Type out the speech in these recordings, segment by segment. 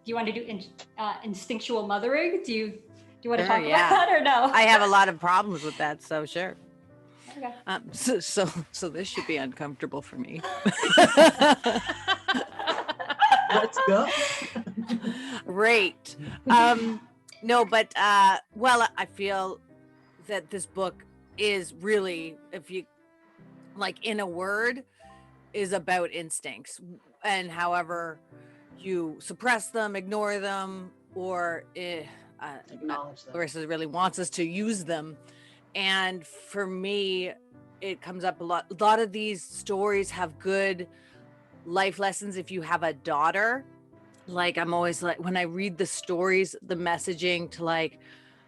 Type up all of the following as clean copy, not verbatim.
you want to do instinctual mothering? Do you want to Sure, talk about that or no? I have a lot of problems with that, so sure. Okay. So this should be uncomfortable for me. Let's go. Right. No, but well, I feel that this book is really, if you like, in a word, is about instincts, and however you suppress them, ignore them, or Acknowledge them. Larissa really wants us to use them. And for me, it comes up a lot. A lot of these stories have good life lessons if you have a daughter. Like, I'm always like, when I read the stories, the messaging to like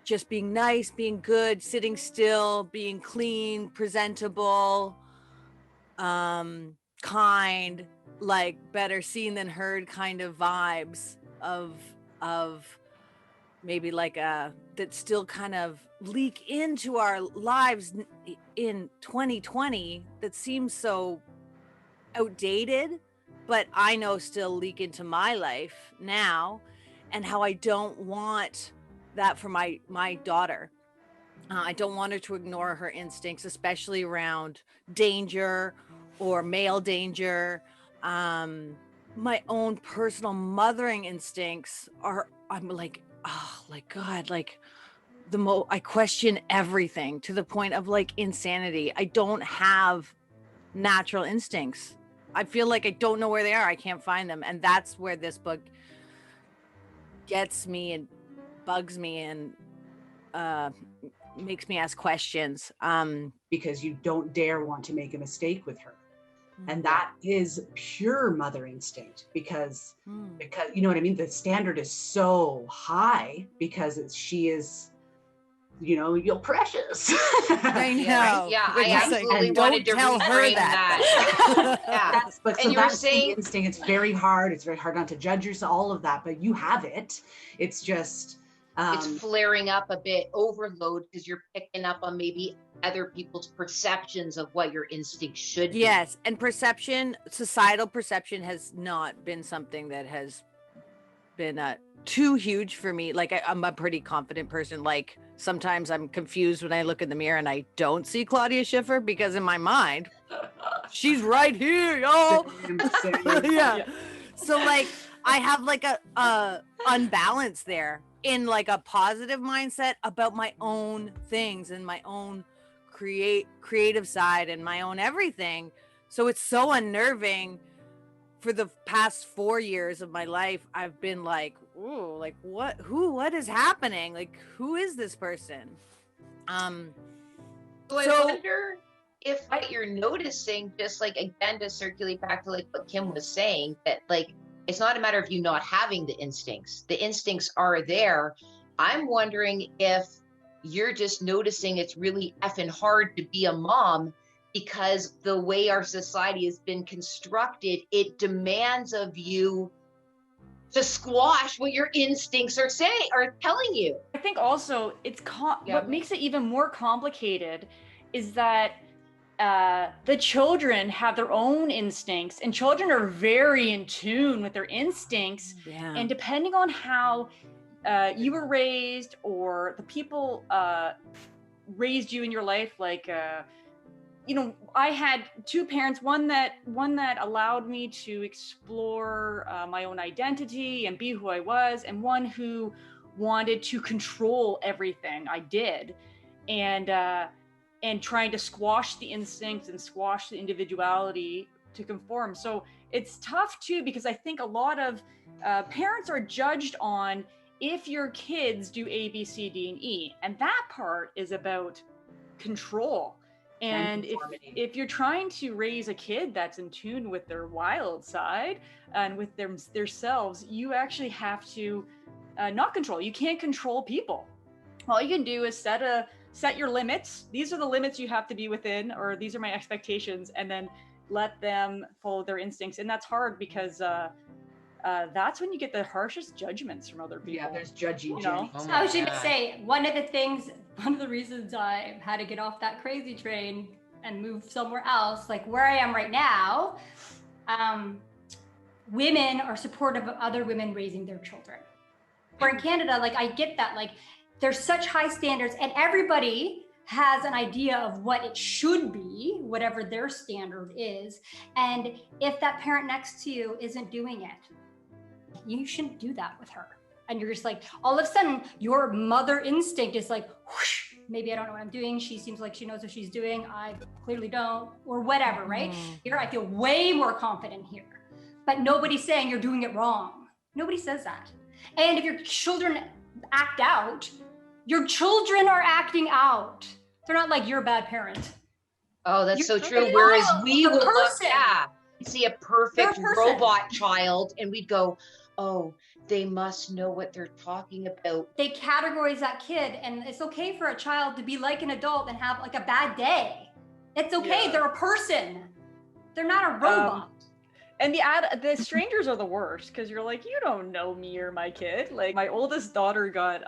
just being nice, being good, sitting still, being clean, presentable, kind, like better seen than heard kind of vibes of maybe like that still kind of leak into our lives in 2020 that seems so outdated, but I know still leak into my life now, and how I don't want that for my daughter. I don't want her to ignore her instincts, especially around danger or male danger. My own personal mothering instincts I'm like, oh, like God, like I question everything to the point of like insanity. I don't have natural instincts. I feel like I don't know where they are. I can't find them. And that's where this book gets me and bugs me and makes me ask questions. Because you don't dare want to make a mistake with her. And that is pure mother instinct because you know what I mean? The standard is so high because she is, you know, you're precious. I know. Yeah, I absolutely wanted to tell her reframe that. Yeah. But And so you were that's saying the instinct. It's very hard not to judge yourself, all of that, but you have it. It's just it's flaring up a bit, overload, because you're picking up on maybe other people's perceptions of what your instinct should be. Yes, and societal perception has not been something that has been too huge for me. Like I'm a pretty confident person. Like sometimes I'm confused when I look in the mirror and I don't see Claudia Schiffer because in my mind, she's right here, y'all. Same. Yeah. So like I have like a unbalance there in like a positive mindset about my own things and my own creative side and my own everything. So it's so unnerving. For the past 4 years of my life, I've been like, ooh, like what is happening? Like, who is this person? So I wonder if what you're noticing, just like, again, to circulate back to like what Kim was saying, that like, it's not a matter of you not having the instincts. The instincts are there. I'm wondering if you're just noticing it's really effing hard to be a mom because the way our society has been constructed, it demands of you to squash what your instincts are telling you. I think also what makes it even more complicated is that the children have their own instincts, and children are very in tune with their instincts. Yeah. And depending on how you were raised, or the people raised you in your life, like you know, I had two parents, one that allowed me to explore my own identity and be who I was, and one who wanted to control everything I did, and trying to squash the instincts and squash the individuality to conform. So it's tough too, because I think a lot of parents are judged on if your kids do A, B, C, D, and E, and that part is about control. And if you're trying to raise a kid that's in tune with their wild side and with their selves, you actually have to not control. You can't control people. All you can do is set your limits. These are the limits you have to be within, or these are my expectations, and then let them follow their instincts. And that's hard because that's when you get the harshest judgments from other people. Yeah, there's judgy. You know? I was gonna say, one of the reasons I had to get off that crazy train and move somewhere else, like where I am right now, women are supportive of other women raising their children. Where in Canada, like I get that, like there's such high standards and everybody has an idea of what it should be, whatever their standard is. And if that parent next to you isn't doing it, you shouldn't do that with her. And you're just like, all of a sudden, your mother instinct is like, whoosh, maybe I don't know what I'm doing. She seems like she knows what she's doing. I clearly don't, or whatever, right? Here, I feel way more confident here. But nobody's saying you're doing it wrong. Nobody says that. And if your children act out, your children are acting out. They're not like, you're a bad parent. Oh, that's You're so true. acting Whereas out. we The would look, person. see a perfect They're a person. robot child and we'd go, oh, they must know what they're talking about. They categorize that kid, and it's okay for a child to be like an adult and have like a bad day. It's okay. Yeah. They're a person. They're not a robot. And the strangers are the worst because you're like, you don't know me or my kid. Like my oldest daughter got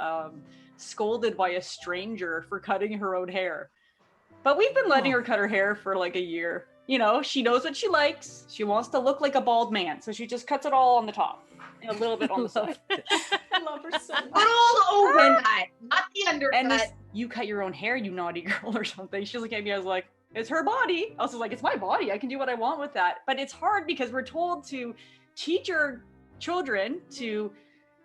scolded by a stranger for cutting her own hair. But we've been letting her cut her hair for like a year. You know, she knows what she likes. She wants to look like a bald man. So she just cuts it all on the top and a little bit on the side. I love her so much. But all over that, not the undercut. And this, you cut your own hair, you naughty girl or something. She's looking at me, I was like, it's her body. I was like, it's my body. I can do what I want with that. But it's hard because we're told to teach our children to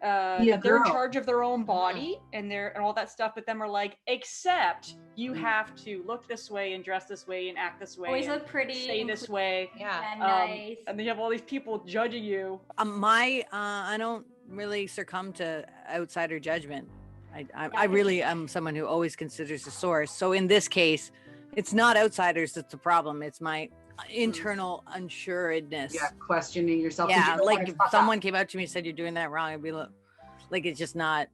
that they're in charge of their own body and all that stuff. But then we're like, except you have to look this way and dress this way and act this way. Always look pretty. Say this way. Yeah. And nice. And then you have all these people judging you. I don't really succumb to outsider judgment. I really am someone who always considers the source. So in this case, it's not outsiders that's the problem. It's my internal unsuredness. Yeah, questioning yourself. Yeah, like if someone came up to me and said you're doing that wrong, I'd be like, it's just not.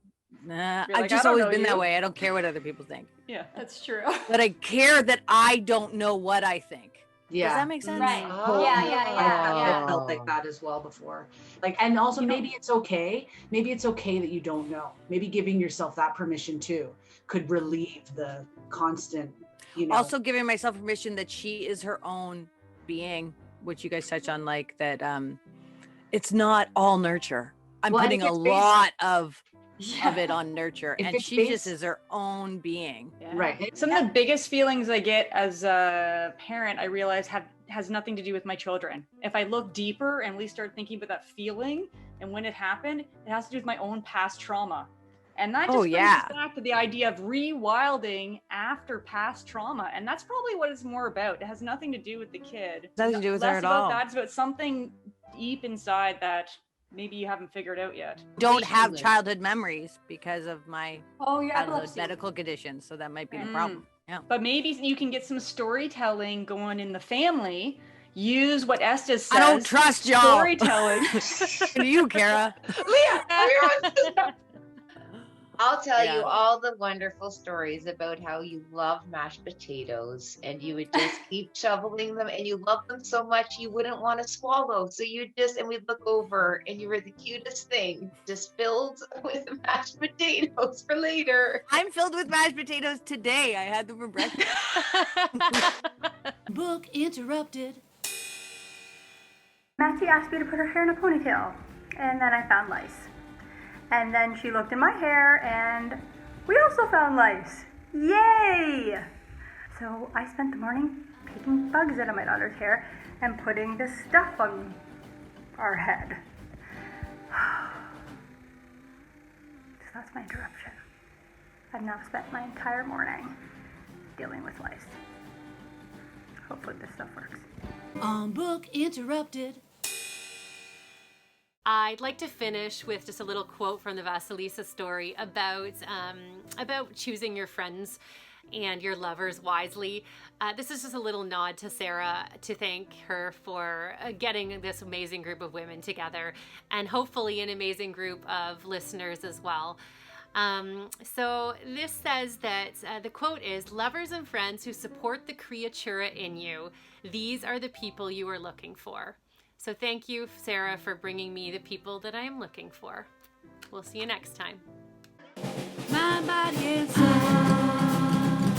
I've like, just I don't always know been you. that way. I don't care what other people think, Yeah. That's true. but I care that I don't know what I think. Yeah. Does that make sense? Right. Oh. Yeah. I felt like that as well before. Like, and also maybe it's okay. Maybe it's okay that you don't know. Maybe giving yourself that permission too could relieve the constant, you know. Also giving myself permission that she is her own being, which you guys touch on, like that. It's not all nurture. I'm Well, and putting if a it's based- lot of it on nurture, If and it's she based- just is her own being. Yeah. Right. Some of the biggest feelings I get as a parent, I realize has nothing to do with my children. If I look deeper and really start thinking about that feeling and when it happened, it has to do with my own past trauma. And that just brings us back to the idea of rewilding after past trauma. And that's probably what it's more about. It has nothing to do with the kid. Nothing to do with her Less at about all. that. It's about something deep inside that maybe you haven't figured out yet. Don't have Completely. childhood memories because of my Oh, your childhood epilepsy. medical condition, so that might be the problem. Yeah. But maybe you can get some storytelling going in the family. Use what Estes says. I don't trust y'all. Storytelling. Do you, Kara? I'll tell Yeah. you all the wonderful stories about how you love mashed potatoes and you would just keep shoveling them and you love them so much you wouldn't want to swallow. So you just, and we'd look over and you were the cutest thing, just filled with mashed potatoes for later. I'm filled with mashed potatoes today. I had them for breakfast. Book interrupted. Maxie asked me to put her hair in a ponytail, and then I found lice. And then she looked in my hair, and we also found lice. Yay! So I spent the morning picking bugs out of my daughter's hair and putting this stuff on our head. So that's my interruption. I've now spent my entire morning dealing with lice. Hopefully this stuff works. On Book Interrupted. I'd like to finish with just a little quote from the Vasilisa story about choosing your friends and your lovers wisely. This is just a little nod to Sarah to thank her for getting this amazing group of women together, and hopefully an amazing group of listeners as well. So this says that the quote is, "Lovers and friends who support the creatura in you, these are the people you are looking for." So thank you, Sarah, for bringing me the people that I am looking for. We'll see you next time. Mind, body, and soul.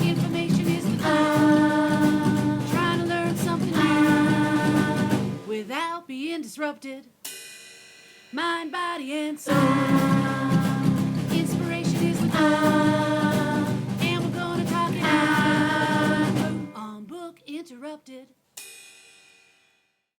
Information is the goal. Trying to learn something new without being disrupted. Mind, body, and soul. Inspiration is the goal. And we're gonna talk it out on Book Interrupted.